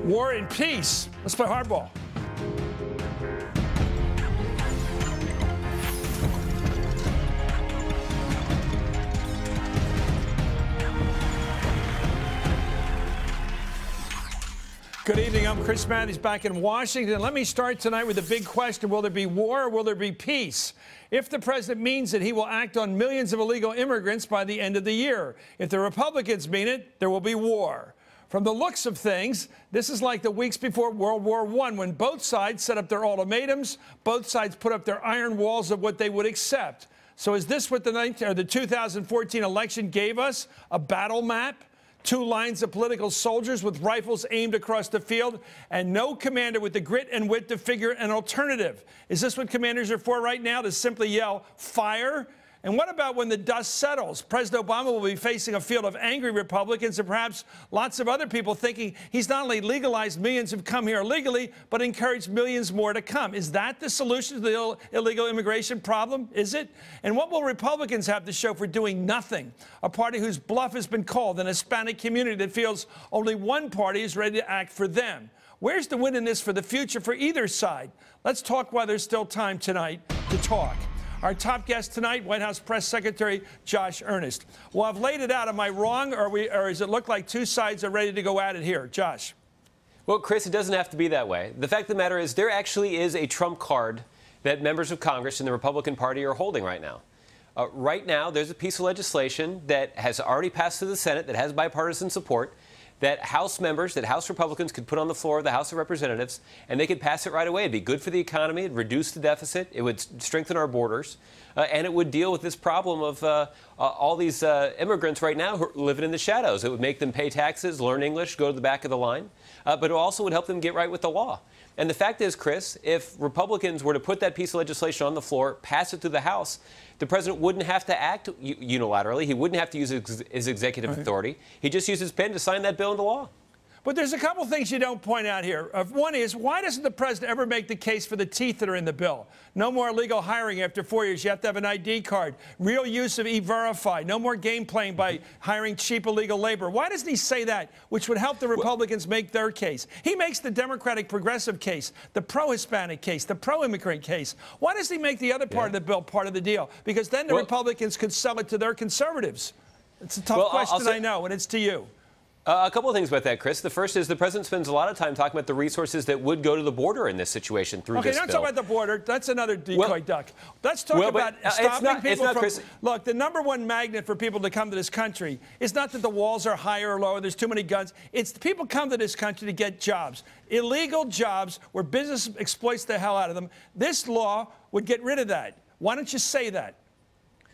War and peace. Let's play hardball. Good evening. I'm Chris Mathews back in Washington. Let me start tonight with the big question. Will there be war or will there be peace? If the president means it, he will act on millions of illegal immigrants by the end of the year. If the Republicans mean it, there will be war. From the looks of things, this is like the weeks before World War I, when both sides set up their ultimatums, both sides put up their iron walls of what they would accept. So is this what the 2014 election gave us? A battle map? Two lines of political soldiers with rifles aimed across the field, and no commander with the grit and wit to figure an alternative. Is this what commanders are for right now, to simply yell, fire? And what about when the dust settles? President Obama will be facing a field of angry Republicans and perhaps lots of other people thinking he's not only legalized millions who've come here illegally, but encouraged millions more to come. Is that the solution to the illegal immigration problem? Is it? And what will Republicans have to show for doing nothing? A party whose bluff has been called, an Hispanic community that feels only one party is ready to act for them. Where's the win in this for the future for either side? Let's talk while there's still time tonight to talk. Our top guest tonight, White House Press Secretary Josh Ernest. Well, I've laid it out. Am I wrong, or does it look like two sides are ready to go at it here? Josh. Well, Chris, it doesn't have to be that way. The fact of the matter is there actually is a trump card that members of Congress in the Republican Party are holding right now. Right now, there's a piece of legislation that has already passed through the Senate that has bipartisan support, that House members, that House Republicans could put on the floor of the House of Representatives, and they could pass it right away. It'd be good for the economy. It'd reduce the deficit. It would strengthen our borders. And it would deal with this problem of all these immigrants right now who are living in the shadows. It would make them pay taxes, learn English, go to the back of the line. But it also would help them get right with the law. And the fact is, Chris, if Republicans were to put that piece of legislation on the floor, pass it through the House, the president wouldn't have to act unilaterally. He wouldn't have to use his executive authority. He just used his pen to sign that bill into law. But there's a couple things you don't point out here. One is, why doesn't the president ever make the case for the teeth that are in the bill? No more illegal hiring after 4 years. You have to have an ID card. Real use of E-Verify. No more game playing by hiring cheap illegal labor. Why doesn't he say that, which would help the Republicans make their case? He makes the Democratic progressive case, the pro-Hispanic case, the pro-immigrant case. Why does he make the other part of the bill part of the deal? Because then the Republicans could sell it to their conservatives. It's a tough question, I know, and it's to you. A couple of things about that, Chris. The first is the president spends a lot of time talking about the resources that would go to the border in this situation through this bill. Okay, don't talk about the border. That's another decoy duck. Let's talk about stopping people from... Look, the #1 magnet for people to come to this country is not that the walls are higher or lower, there's too many guns. It's people come to this country to get jobs. Illegal jobs where business exploits the hell out of them. This law would get rid of that. Why don't you say that?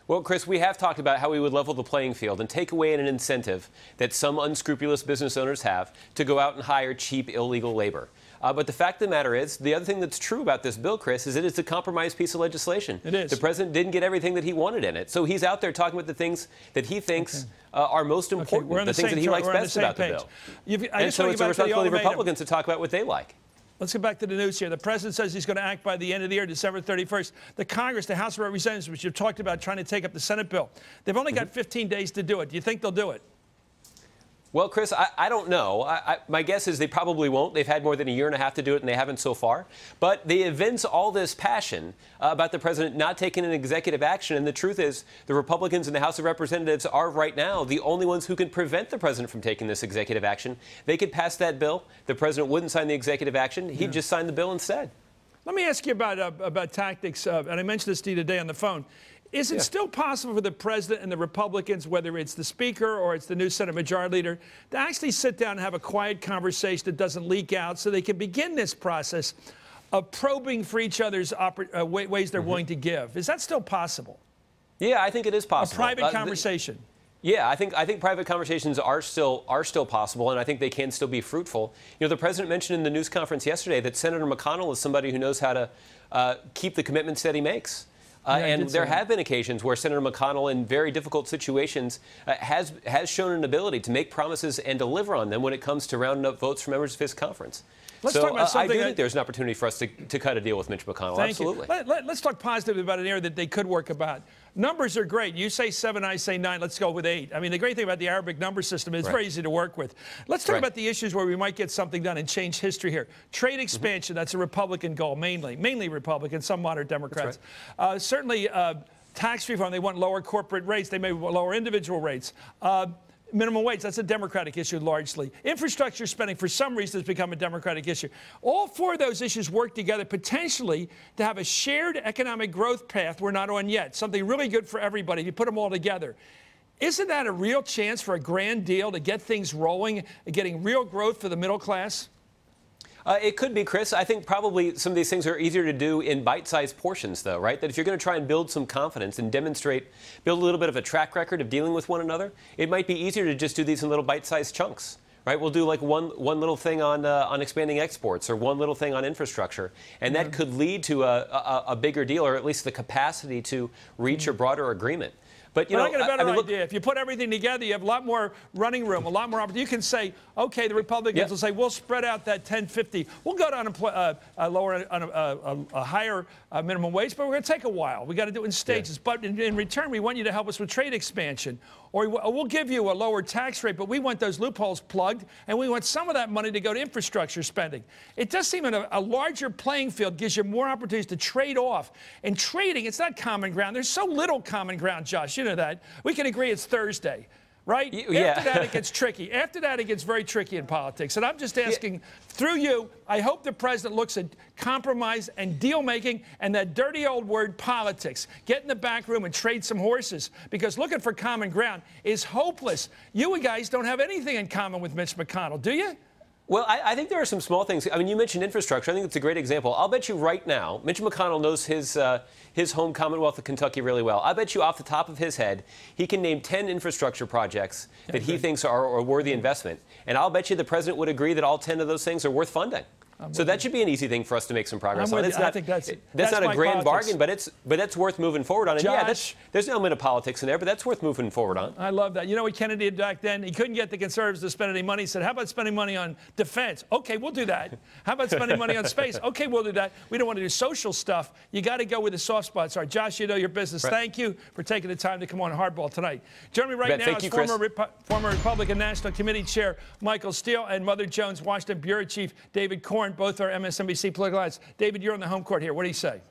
Well, Chris, we have talked about how we would level the playing field and take away an incentive that some unscrupulous business owners have to go out and hire cheap, illegal labor. But the fact of the matter is, the other thing that's true about this bill, Chris, is that it's a compromise piece of legislation. It is. The president didn't get everything that he wanted in it. So he's out there talking about the things that he thinks are most important, the things that he likes best about the bill. And so it's a responsibility of Republicans to talk about what they like. Let's get back to the news here. The president says he's going to act by the end of the year, December 31st. The Congress, the House of Representatives, which you've talked about trying to take up the Senate bill, they've only got 15 days to do it. Do you think they'll do it? Well, Chris, I don't know. My guess is they probably won't. They've had more than a year and a half to do it, and they haven't so far. But they evince all this passion about the president not taking an executive action. And the truth is, the Republicans in the House of Representatives are right now the only ones who can prevent the president from taking this executive action. They could pass that bill. The president wouldn't sign the executive action. He'd just sign the bill instead. Let me ask you about tactics. And I mentioned this to you today on the phone. Is it still possible for the president and the Republicans, whether it's the speaker or it's the new Senate Majority Leader, to actually sit down and have a quiet conversation that doesn't leak out so they can begin this process of probing for each other's ways they're willing to give? Is that still possible? Yeah, I think it is possible. A private conversation. Yeah, I think private conversations are still possible, and I think they can still be fruitful. You know, the president mentioned in the news conference yesterday that Senator McConnell is somebody who knows how to keep the commitments that he makes. And there have been occasions where Senator McConnell, in very difficult situations, has shown an ability to make promises and deliver on them when it comes to rounding up votes from members of his conference. Let's talk about something. I do think there's an opportunity for us to cut a deal with Mitch McConnell. Thank Absolutely. You. Let's talk positively about an area that they could work about. Numbers are great. You say 7, I say 9. Let's go with 8. I mean, the great thing about the Arabic number system is it's very easy to work with. Let's talk about the issues where we might get something done and change history here. Trade expansion, that's a Republican goal, mainly Republican, some moderate Democrats. Certainly, tax reform, they want lower corporate rates. They may lower individual rates. Minimum wage, that's a Democratic issue largely. Infrastructure spending, for some reason, has become a Democratic issue. All 4 of those issues work together potentially to have a shared economic growth path we're not on yet, something really good for everybody if you put them all together. Isn't that a real chance for a grand deal to get things rolling, getting real growth for the middle class? It could be, Chris. I think probably some of these things are easier to do in bite-sized portions, though, right? That if you're going to try and build some confidence and build a little bit of a track record of dealing with one another, it might be easier to just do these in little bite-sized chunks, right? We'll do like one little thing on expanding exports or one little thing on infrastructure, and that could lead to a bigger deal, or at least the capacity to reach a broader agreement. But, you know, I got a better idea. If you put everything together, you have a lot more running room, a lot more opportunity. You can say, okay, the Republicans will say, we'll spread out that 1050. We'll go to a higher minimum wage, but we're going to take a while. We got to do it in stages. But in return, we want you to help us with trade expansion. Or we'll give you a lower tax rate, but we want those loopholes plugged, and we want some of that money to go to infrastructure spending. It does seem a larger playing field gives you more opportunities to trade off. And trading, it's not common ground. There's so little common ground, Josh. You know that. We can agree it's Thursday, right? After that, it gets tricky. After that, it gets very tricky in politics. And I'm just asking, through you, I hope the president looks at compromise and deal-making and that dirty old word politics. Get in the back room and trade some horses, because looking for common ground is hopeless. You guys don't have anything in common with Mitch McConnell, do you? Well, I think there are some small things. I mean, you mentioned infrastructure. I think it's a great example. I'll bet you right now, Mitch McConnell knows his home Commonwealth of Kentucky really well. I bet you off the top of his head, he can name 10 infrastructure projects that he thinks are a worthy investment. And I'll bet you the president would agree that all 10 of those things are worth funding. So that should be an easy thing for us to make some progress on. It's not, I think that's not a grand bargain, but that's worth moving forward on. And Josh, there's an element of politics in there, but that's worth moving forward on. I love that. You know what Kennedy did back then? He couldn't get the conservatives to spend any money. He said, how about spending money on defense? Okay, we'll do that. How about spending money on space? Okay, we'll do that. We don't want to do social stuff. You got to go where the soft spots are. Josh, you know your business. Right. Thank you for taking the time to come on Hardball tonight. Joining me right now is former Republican National Committee Chair Michael Steele and Mother Jones Washington Bureau Chief David Corn. Both are MSNBC political analysts. David, you're on the home court here. What do you say?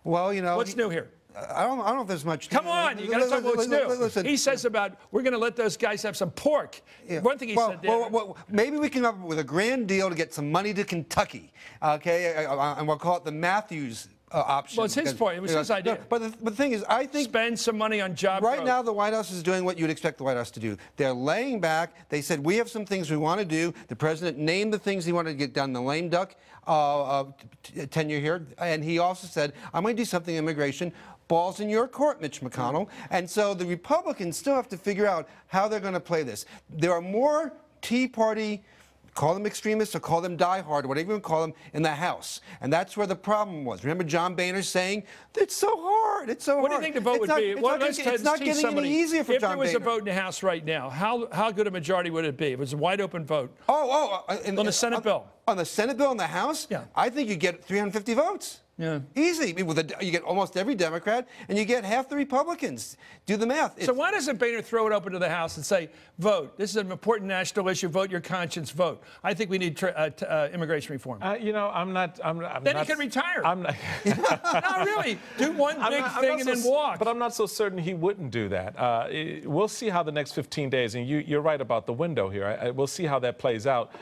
Well, you know, what's new here? I don't know if there's much. Come on, you got to talk about what's new. Listen. He says about we're going to let those guys have some pork. Yeah. One thing he said there. Well, maybe we can come up with a grand deal to get some money to Kentucky, okay? And we'll call it the Mathews option. Well, it's his point. It was his idea. No, but the thing is, I think spend some money on job right growth. Now, the White House is doing what you'd expect the White House to do. They're laying back. They said we have some things we want to do. The president named the things he wanted to get done. The lame duck tenure here, and he also said, "I'm going to do something immigration." Ball's in your court, Mitch McConnell. And so the Republicans still have to figure out how they're going to play this. There are more Tea Party, call them extremists or call them diehard, whatever you want to call them, in the House. And that's where the problem was. Remember John Boehner saying, it's so hard, it's so hard. What do you think the vote would be? It's not getting any easier for John Boehner. If there was a vote in the House right now, how good a majority would it be? If it was a wide open vote. On the Senate bill. On the Senate bill in the House? Yeah. I think you get 350 votes. Yeah. Easy. You get almost every Democrat, and you get half the Republicans. Do the math. So why doesn't Boehner throw it open to the House and say, vote? This is an important national issue. Vote your conscience. Vote. I think we need immigration reform. You know, I'm not. Then he can retire. I'm not. No, really. Do one big thing and then walk. But I'm not so certain he wouldn't do that. We'll see how the next 15 days, and you're right about the window here. We'll see how that plays out.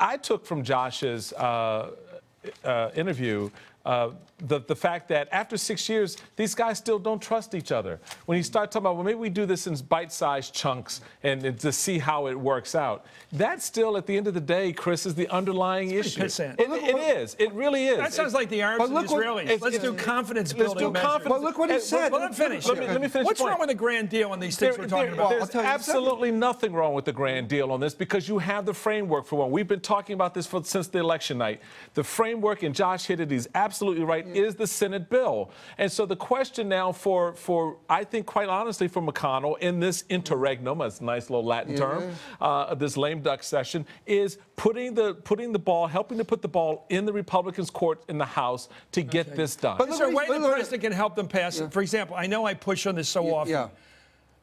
I took from Josh's interview the fact that after 6 years, these guys still don't trust each other. When you start talking about, well, maybe we do this in bite-sized chunks and to see how it works out, that still, at the end of the day, Chris, is the underlying issue. It is. It really is. That sounds like the Arabs and the Israelis. Let's do confidence building measures. Well, look what he said. Let him finish. Let me finish. What's wrong with the grand deal on these things we're talking about? There's absolutely nothing wrong with the grand deal on this because you have the framework for one. We've been talking about this since the election night. The framework, and Josh hit it, is absolutely absolutely right, is the Senate bill. And so the question now for I think, quite honestly, for McConnell in this interregnum, that's a nice little Latin term, of this lame duck session, is putting the ball, helping to put the ball in the Republicans' court in the House to get this done. But is there a way the president can help them pass it? For example, I know I push on this so often. Yeah.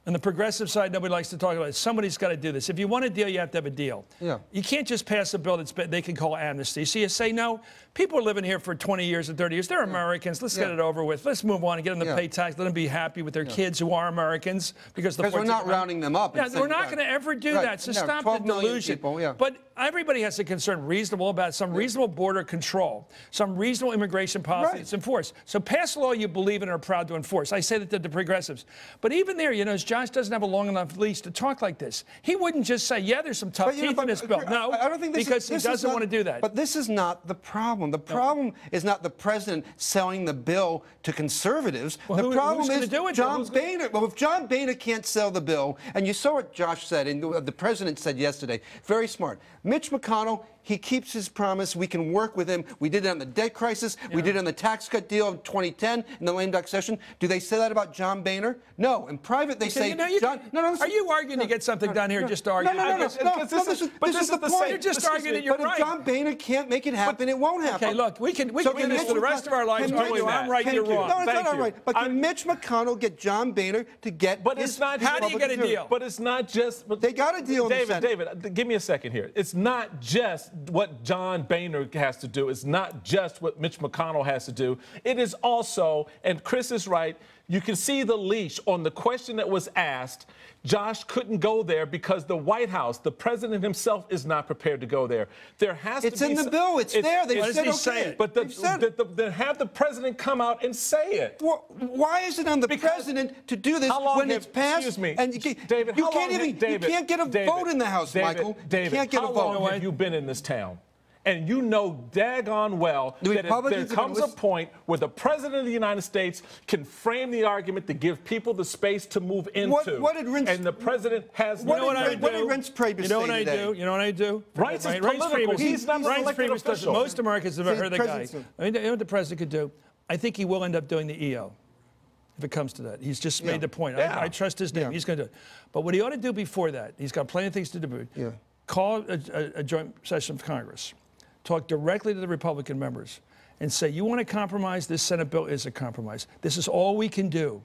On the progressive side, nobody likes to talk about it. Somebody's got to do this. If you want a deal, you have to have a deal. Yeah. You can't just pass a bill that they can call amnesty. So you say, no, people are living here for 20 years and 30 years. They're Americans. Let's get it over with. Let's move on and get them to pay tax. Let them be happy with their kids who are Americans. Because we're not rounding them up. Yeah, we're not going to ever do that. So stop the delusion. People, But everybody has a concern reasonable about some reasonable border control, some reasonable immigration policy that's enforced. So pass a law you believe in and are proud to enforce. I say that to the progressives. But even there, you know, Josh doesn't have a long enough leash to talk like this. He wouldn't just say, yeah, there's some tough teeth in this bill. No, I don't think because he doesn't want to do that. But this is not the problem. The problem is not the president selling the bill to conservatives. Well, the problem is John Boehner. Well, if John Boehner can't sell the bill, and you saw what Josh said, and the president said yesterday, very smart. Mitch McConnell, he keeps his promise. We can work with him. We did it on the debt crisis. We did it on the tax cut deal of 2010 in the lame duck session. Do they say that about John Boehner? No. In private, they say, John. No, are you arguing to get something done here just to argue? No. This is the point. You're just arguing that you're right. But if John Boehner can't make it happen, it won't happen. Okay, look, we can do this for the rest of our lives. I'm right, you're wrong. No, it's not all right. But can Mitch McConnell get John Boehner to get his How do you get a deal? But it's not just. They got a deal. David, give me a second here. It's not just what John Boehner has to do. It's not just what Mitch McConnell has to do. It is also, and Chris is right, you can see the leash on the question that was asked. Josh couldn't go there because the White House, the president himself, is not prepared to go there. There has to be. It's in the bill. It's there. They said okay. But have the president come out and say it. Well, why is it on the president to do this when it's passed? Excuse me, and David. You can't get a vote in the House, Michael. David, you can't get a vote. How long have you been in this town? And you know daggone well that if there comes a point where the President of the United States can frame the argument to give people the space to move into. What did Rince, and the President has what did Rince Priebus say today? You know what I do? Reince is political. He's not an elected official. Most Americans have heard the guy. I mean, you know what the President could do? I think he will end up doing the EO. If it comes to that. He's just made the point. I trust his name. He's going to do it. But what he ought to do before that, he's got plenty of things to do. Call a joint session of Congress. Talk directly to the Republican members and say, you want to compromise? This Senate bill is a compromise. This is all we can do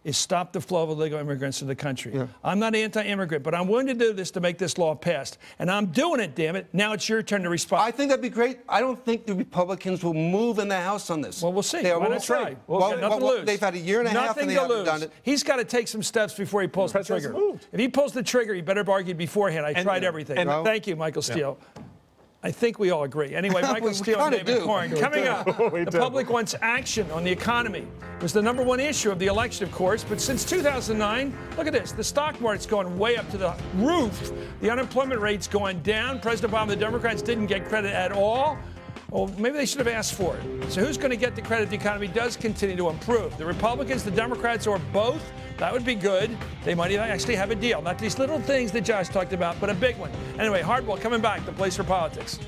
is stop the flow of illegal immigrants in the country. I'm not anti-immigrant, but I'm willing to do this to make this law passed. And I'm doing it, damn it. Now it's your turn to respond. I think that'd be great. I don't think the Republicans will move in the House on this. Well, we'll see. Why not try? Nothing to lose. They've had a year and a half and they haven't done it. He's got to take some steps before he pulls the trigger. If he pulls the trigger, he better have argued beforehand. I tried everything. Thank you, Michael Steele. I think we all agree. Anyway, Michael Steele and David Corn. Coming up, the public wants action on the economy. It was the #1 issue of the election, of course, but since 2009, look at this. The stock market's going way up to the roof. The unemployment rate's going down. President Obama, the Democrats didn't get credit at all. Well, maybe they should have asked for it. So who's going to get the credit? The economy does continue to improve. The Republicans, the Democrats, or both? That would be good. They might even actually have a deal. Not these little things that Josh talked about, but a big one. Anyway, Hardball coming back, the place for politics.